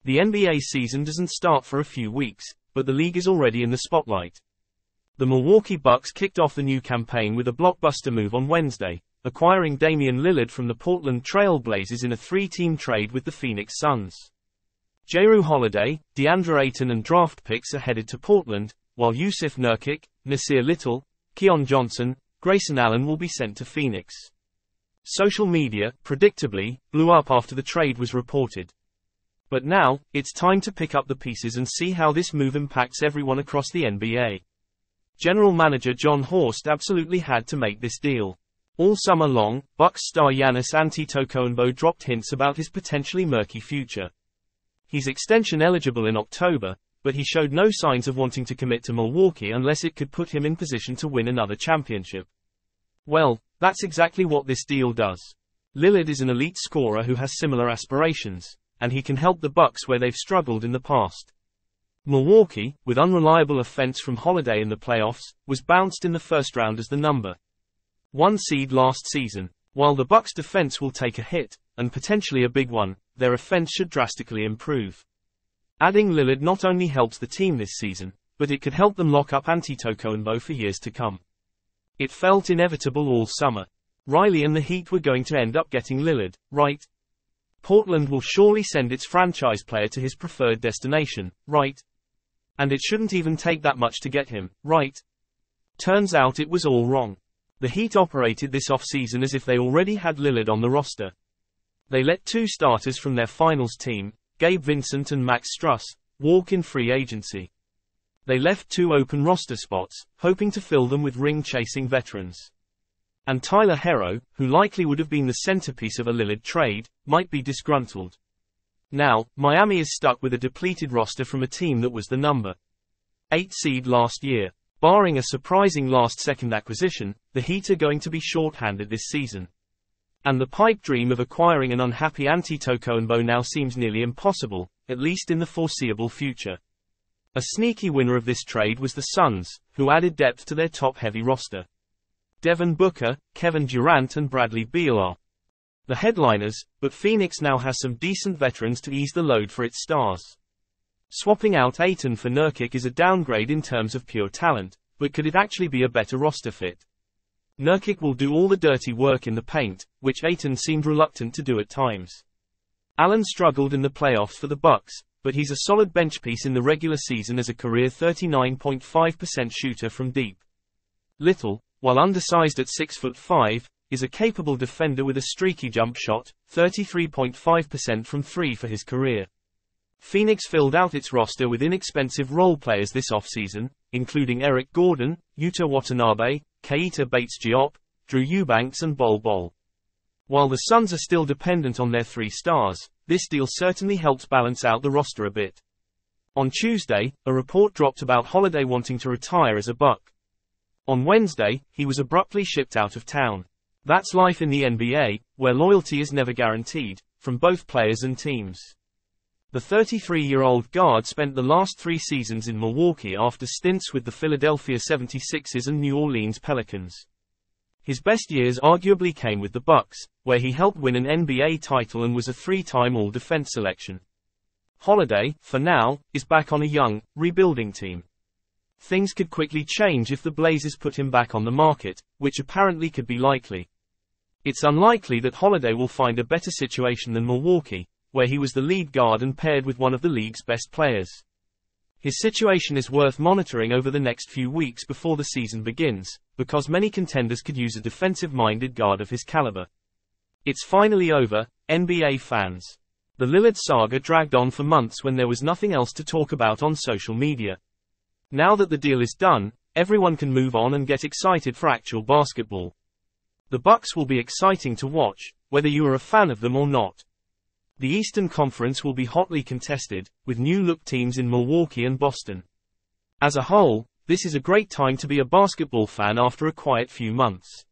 The NBA season doesn't start for a few weeks, but the league is already in the spotlight. The Milwaukee Bucks kicked off the new campaign with a blockbuster move on Wednesday, acquiring Damian Lillard from the Portland Trail Blazers in a three-team trade with the Phoenix Suns. Jrue Holiday, DeAndre Ayton and draft picks are headed to Portland, while Jusuf Nurkic, Nasir Little, Keon Johnson, Grayson Allen will be sent to Phoenix. Social media, predictably, blew up after the trade was reported. But now, it's time to pick up the pieces and see how this move impacts everyone across the NBA. General Manager John Horst absolutely had to make this deal. All summer long, Bucks star Giannis Antetokounmpo dropped hints about his potentially murky future. He's extension eligible in October, but he showed no signs of wanting to commit to Milwaukee unless it could put him in position to win another championship. Well, that's exactly what this deal does. Lillard is an elite scorer who has similar aspirations, and he can help the Bucks where they've struggled in the past. Milwaukee, with unreliable offense from Holiday in the playoffs, was bounced in the first round as the number 1 seed last season. While the Bucks' defense will take a hit, and potentially a big one, their offense should drastically improve. Adding Lillard not only helps the team this season, but it could help them lock up Antetokounmpo for years to come. It felt inevitable all summer. Riley and the Heat were going to end up getting Lillard, right? Portland will surely send its franchise player to his preferred destination, right? And it shouldn't even take that much to get him, right? Turns out it was all wrong. The Heat operated this offseason as if they already had Lillard on the roster. They let 2 starters from their finals team, Gabe Vincent and Max Struss, walk in free agency. They left 2 open roster spots, hoping to fill them with ring-chasing veterans. And Tyler Herro, who likely would have been the centerpiece of a Lillard trade, might be disgruntled. Now, Miami is stuck with a depleted roster from a team that was the number 8 seed last year. Barring a surprising last-second acquisition, the Heat are going to be short-handed this season. And the pipe dream of acquiring an unhappy Antetokounmpo now seems nearly impossible, at least in the foreseeable future. A sneaky winner of this trade was the Suns, who added depth to their top-heavy roster. Devin Booker, Kevin Durant and Bradley Beal are the headliners, but Phoenix now has some decent veterans to ease the load for its stars. Swapping out Ayton for Nurkic is a downgrade in terms of pure talent, but could it actually be a better roster fit? Nurkic will do all the dirty work in the paint, which Ayton seemed reluctant to do at times. Allen struggled in the playoffs for the Bucks, but he's a solid bench piece in the regular season as a career 39.5% shooter from deep. Little, while undersized at 6'5", is a capable defender with a streaky jump shot, 33.5% from 3 for his career. Phoenix filled out its roster with inexpensive role players this offseason, including Eric Gordon, Yuta Watanabe, Keita Bates-Diop, Drew Eubanks and Bol Bol. While the Suns are still dependent on their 3 stars, this deal certainly helps balance out the roster a bit. On Tuesday, a report dropped about Holiday wanting to retire as a Buck. On Wednesday, he was abruptly shipped out of town. That's life in the NBA, where loyalty is never guaranteed, from both players and teams. The 33-year-old guard spent the last 3 seasons in Milwaukee after stints with the Philadelphia 76ers and New Orleans Pelicans. His best years arguably came with the Bucks, where he helped win an NBA title and was a 3-time All-Defense selection. Holiday, for now, is back on a young, rebuilding team. Things could quickly change if the Blazers put him back on the market, which apparently could be likely. It's unlikely that Holiday will find a better situation than Milwaukee, where he was the lead guard and paired with one of the league's best players. His situation is worth monitoring over the next few weeks before the season begins, because many contenders could use a defensive-minded guard of his caliber. It's finally over, NBA fans. The Lillard saga dragged on for months when there was nothing else to talk about on social media. Now that the deal is done, everyone can move on and get excited for actual basketball. The Bucks will be exciting to watch, whether you are a fan of them or not. The Eastern Conference will be hotly contested, with new-look teams in Milwaukee and Boston. As a whole, this is a great time to be a basketball fan after a quiet few months.